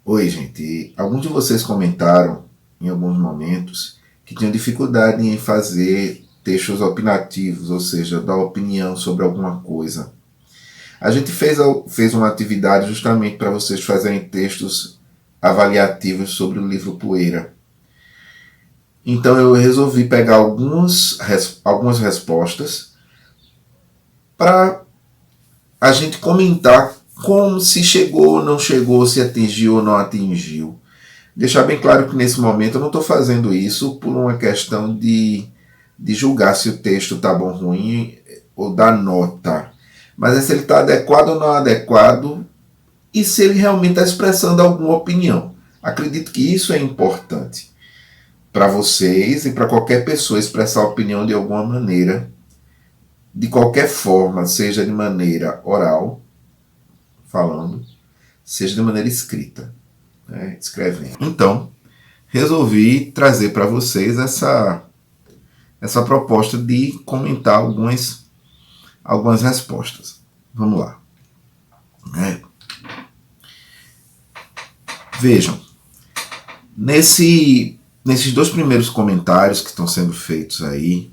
Oi, gente. Alguns de vocês comentaram em alguns momentos que tinham dificuldade em fazer textos opinativos, ou seja, dar opinião sobre alguma coisa. A gente fez uma atividade justamente para vocês fazerem textos avaliativos sobre o livro Poeira. Então eu resolvi pegar algumas respostas para a gente comentar como se chegou ou não chegou, se atingiu ou não atingiu. Deixar bem claro que nesse momento eu não estou fazendo isso por uma questão de julgar se o texto está bom ou ruim ou dar nota. Mas é se ele está adequado ou não adequado e se ele realmente está expressando alguma opinião. Acredito que isso é importante para vocês e para qualquer pessoa expressar opinião de alguma maneira, de qualquer forma, seja de maneira oral, falando, seja de maneira escrita, né, escrevendo. Então, resolvi trazer para vocês essa proposta de comentar algumas respostas. Vamos lá. É. Vejam, nesses dois primeiros comentários que estão sendo feitos aí,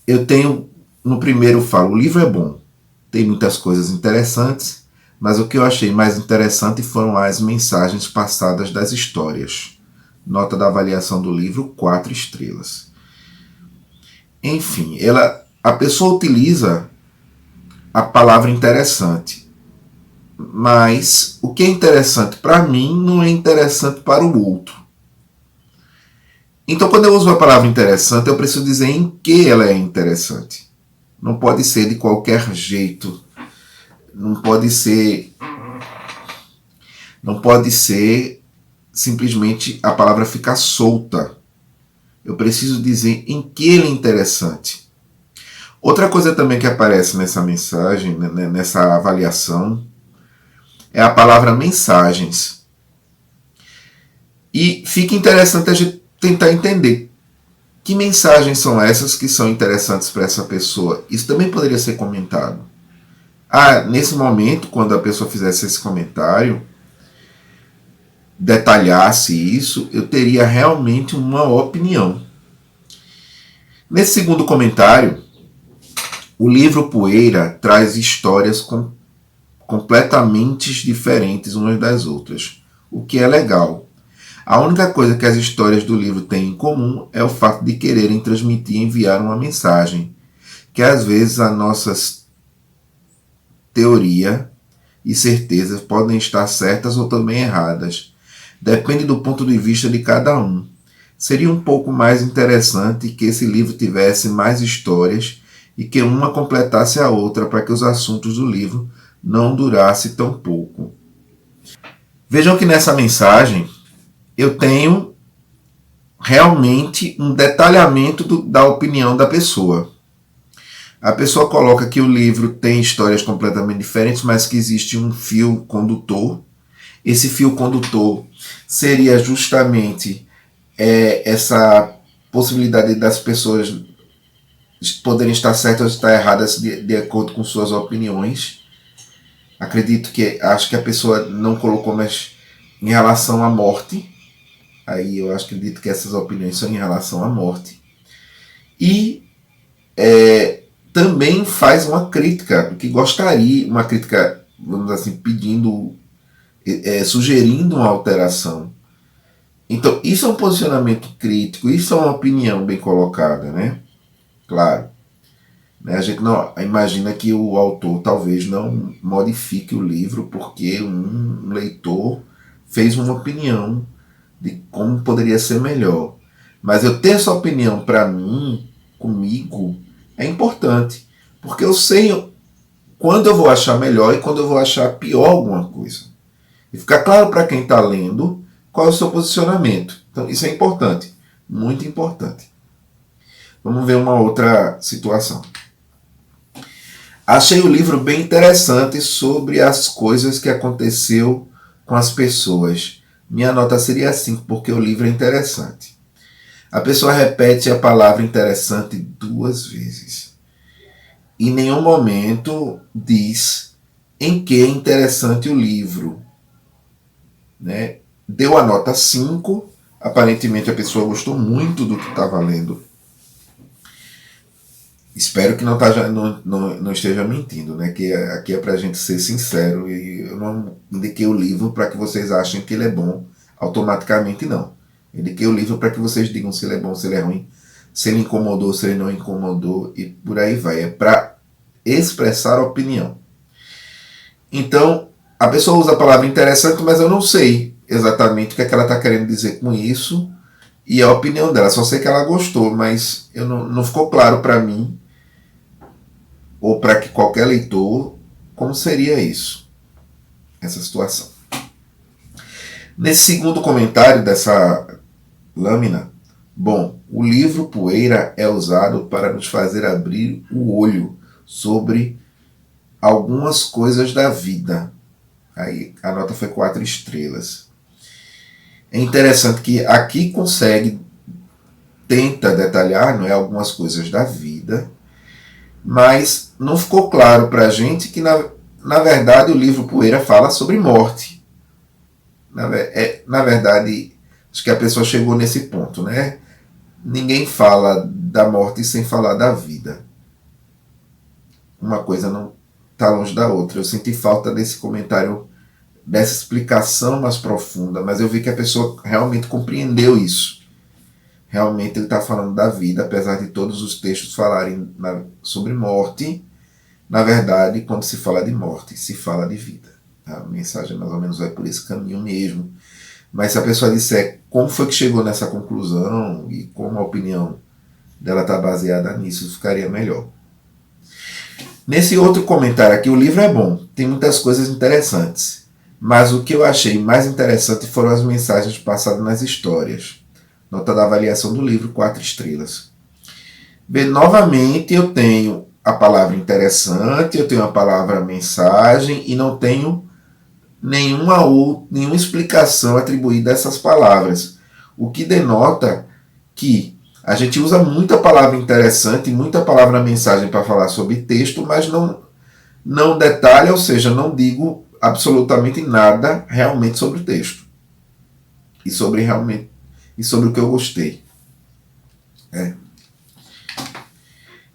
eu tenho, no primeiro eu falo, o livro é bom, tem muitas coisas interessantes, mas o que eu achei mais interessante foram as mensagens passadas das histórias. Nota da avaliação do livro, 4 estrelas. Enfim, a pessoa utiliza a palavra interessante, mas o que é interessante para mim não é interessante para o outro. Então, quando eu uso a palavra interessante, eu preciso dizer em que ela é interessante. Não pode ser de qualquer jeito. Não pode ser simplesmente a palavra ficar solta. Eu preciso dizer em que ele é interessante. Outra coisa também que aparece nessa mensagem, nessa avaliação, é a palavra mensagens. E fica interessante a gente tentar entender que mensagens são essas que são interessantes para essa pessoa. Isso também poderia ser comentado. Nesse momento, quando a pessoa fizesse esse comentário, detalhasse isso, eu teria realmente uma opinião. Nesse segundo comentário, o livro Poeira traz histórias completamente diferentes umas das outras, o que é legal. A única coisa que as histórias do livro têm em comum é o fato de quererem transmitir e enviar uma mensagem, que às vezes as nossas teorias e certezas podem estar certas ou também erradas. Depende do ponto de vista de cada um. Seria um pouco mais interessante que esse livro tivesse mais histórias e que uma completasse a outra para que os assuntos do livro não durassem tão pouco. Vejam que nessa mensagem eu tenho realmente um detalhamento da opinião da pessoa. A pessoa coloca que o livro tem histórias completamente diferentes, mas que existe um fio condutor. Esse fio condutor seria justamente essa possibilidade das pessoas poderem estar certas ou estar erradas de acordo com suas opiniões. Acho que a pessoa não colocou, mas em relação à morte. Aí eu acredito que essas opiniões são em relação à morte. E também faz uma crítica, que gostaria, uma crítica, vamos dizer assim, pedindo, sugerindo uma alteração. Então, isso é um posicionamento crítico, isso é uma opinião bem colocada, né? Claro. A gente não imagina que o autor talvez não modifique o livro porque um leitor fez uma opinião de como poderia ser melhor. Mas eu ter essa opinião para mim, comigo, é importante. Porque eu sei quando eu vou achar melhor e quando eu vou achar pior alguma coisa. E ficar claro para quem está lendo qual é o seu posicionamento. Então isso é importante, muito importante. Vamos ver uma outra situação. Achei o livro bem interessante sobre as coisas que aconteceu com as pessoas. Minha nota seria 5, porque o livro é interessante. A pessoa repete a palavra interessante 2 vezes. Em nenhum momento diz em que é interessante o livro. né? Deu a nota 5. Aparentemente a pessoa gostou muito do que estava lendo. Espero que não esteja mentindo, né? Que aqui é para a gente ser sincero, e eu não indiquei o livro para que vocês achem que ele é bom automaticamente, não. Eu indiquei o livro para que vocês digam se ele é bom, se ele é ruim, se ele incomodou, se ele não incomodou, e por aí vai. É para expressar a opinião. Então, a pessoa usa a palavra interessante, mas eu não sei exatamente o que é que ela está querendo dizer com isso e a opinião dela. Só sei que ela gostou, mas não ficou claro para mim ou para que qualquer leitor como seria isso, essa situação. Nesse segundo comentário dessa lâmina, bom, o livro Poeira é usado para nos fazer abrir o olho sobre algumas coisas da vida. Aí a nota foi 4 estrelas. É interessante que aqui tenta detalhar, não é, algumas coisas da vida, mas não ficou claro para a gente que na verdade o livro Poeira fala sobre morte. Na verdade, acho que a pessoa chegou nesse ponto, né? Ninguém fala da morte sem falar da vida. Uma coisa não está longe da outra. Eu senti falta desse comentário, dessa explicação mais profunda, mas eu vi que a pessoa realmente compreendeu isso. Realmente ele está falando da vida, apesar de todos os textos falarem sobre morte. Na verdade, quando se fala de morte, se fala de vida. A mensagem mais ou menos vai por esse caminho mesmo. Mas se a pessoa disser como foi que chegou nessa conclusão e como a opinião dela está baseada nisso, ficaria melhor. Nesse outro comentário aqui, o livro é bom, tem muitas coisas interessantes, mas o que eu achei mais interessante foram as mensagens passadas nas histórias. Nota da avaliação do livro, 4 estrelas. Bem, novamente eu tenho a palavra interessante, eu tenho a palavra mensagem e não tenho nenhuma explicação atribuída a essas palavras. O que denota que a gente usa muita palavra interessante, muita palavra mensagem para falar sobre texto, mas não detalha, ou seja, não digo absolutamente nada realmente sobre o texto. E sobre o que eu gostei.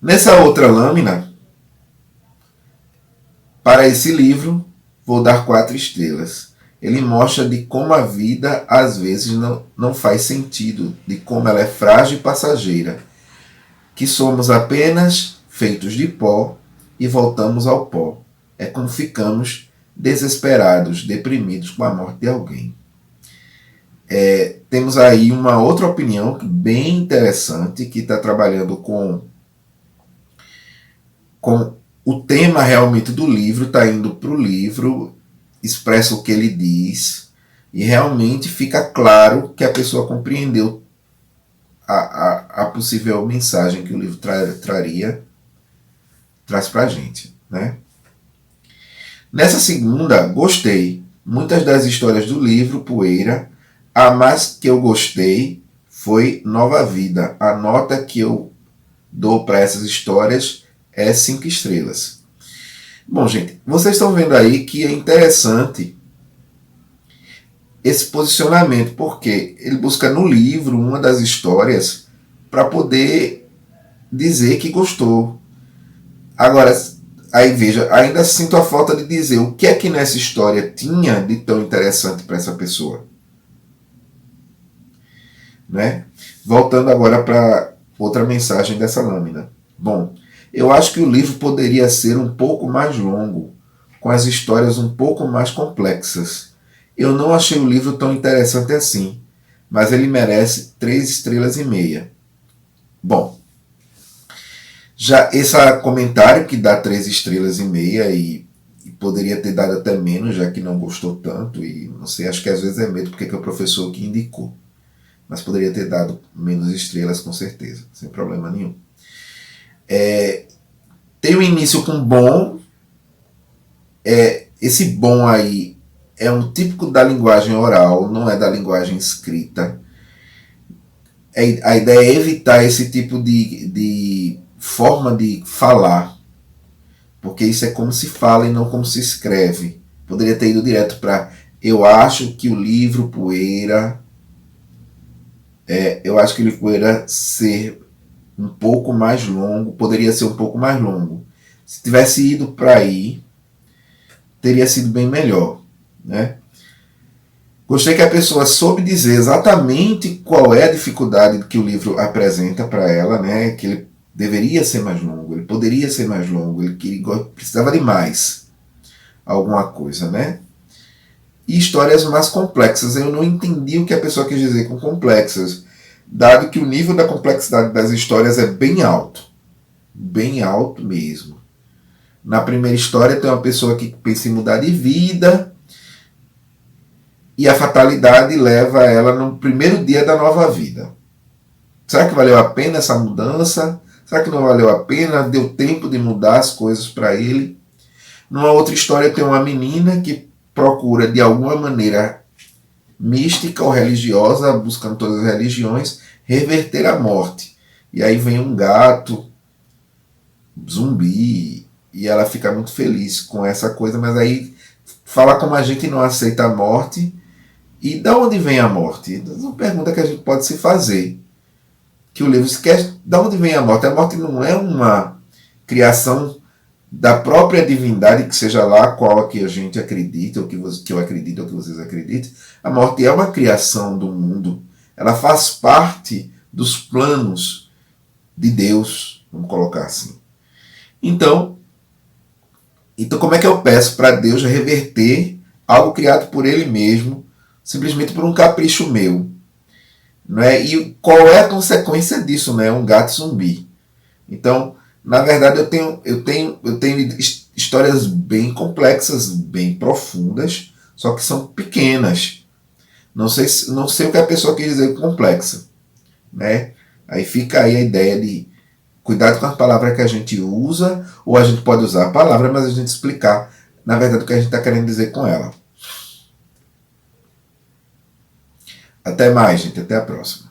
Nessa outra lâmina, para esse livro, vou dar 4 estrelas. Ele mostra de como a vida às vezes não faz sentido, de como ela é frágil e passageira, que somos apenas feitos de pó e voltamos ao pó. É como ficamos desesperados, deprimidos com a morte de alguém. Temos aí uma outra opinião bem interessante, que está trabalhando com o tema realmente do livro, está indo para o livro, expressa o que ele diz, e realmente fica claro que a pessoa compreendeu a possível mensagem que o livro traz para a gente, né? Nessa segunda, gostei. Muitas das histórias do livro Poeira, a mais que eu gostei foi Nova Vida. A nota que eu dou para essas histórias é 5 estrelas. Bom, gente, vocês estão vendo aí que é interessante esse posicionamento, porque ele busca no livro uma das histórias para poder dizer que gostou. Agora, aí veja, ainda sinto a falta de dizer o que é que nessa história tinha de tão interessante para essa pessoa. Né? Voltando agora para outra mensagem dessa lâmina. Bom, eu acho que o livro poderia ser um pouco mais longo, com as histórias um pouco mais complexas. Eu não achei o livro tão interessante assim, mas ele merece 3 estrelas e meia. Bom, já esse comentário que dá 3 estrelas e meia e poderia ter dado até menos, já que não gostou tanto, e não sei, acho que às vezes é medo porque é o professor que indicou. Mas poderia ter dado menos estrelas com certeza, sem problema nenhum. Tem um início com bom. Esse bom aí é um típico da linguagem oral, não é da linguagem escrita. A ideia é evitar esse tipo de forma de falar, porque isso é como se fala e não como se escreve. Poderia ter ido direto para Eu acho que o livro Poeira, eu acho que o livro Poeira ser um pouco mais longo, poderia ser um pouco mais longo. Se tivesse ido para aí, teria sido bem melhor, né? Gostei que a pessoa soube dizer exatamente qual é a dificuldade que o livro apresenta para ela, né? Que ele deveria ser mais longo, ele poderia ser mais longo, ele precisava de mais alguma coisa, né? E histórias mais complexas. Eu não entendi o que a pessoa quis dizer com complexas, dado que o nível da complexidade das histórias é bem alto mesmo. Na primeira história tem uma pessoa que pensa em mudar de vida, e a fatalidade leva ela no primeiro dia da nova vida. Será que valeu a pena essa mudança? Será que não valeu a pena? Deu tempo de mudar as coisas para ele? Numa outra história tem uma menina que procura de alguma maneira mística ou religiosa, buscando todas as religiões, reverter a morte. E aí vem um gato zumbi e ela fica muito feliz com essa coisa, mas aí fala como a gente não aceita a morte. E de onde vem a morte? É uma pergunta que a gente pode se fazer. Que o livro se quer. De onde vem a morte? A morte não é uma criação da própria divindade, que seja lá qual que a gente acredita, ou que eu acredito, ou que vocês acreditem. A morte é uma criação do mundo. Ela faz parte dos planos de Deus, vamos colocar assim. Então como é que eu peço para Deus reverter algo criado por Ele mesmo, simplesmente por um capricho meu? Não é? E qual é a consequência disso? Né? Um gato zumbi. Então, na verdade, eu tenho histórias bem complexas, bem profundas, só que são pequenas. Não sei o que a pessoa quer dizer com complexa. Né? Aí fica aí a ideia de cuidado com as palavras que a gente usa, ou a gente pode usar a palavra, mas a gente explicar, na verdade, o que a gente está querendo dizer com ela. Até mais, gente. Até a próxima.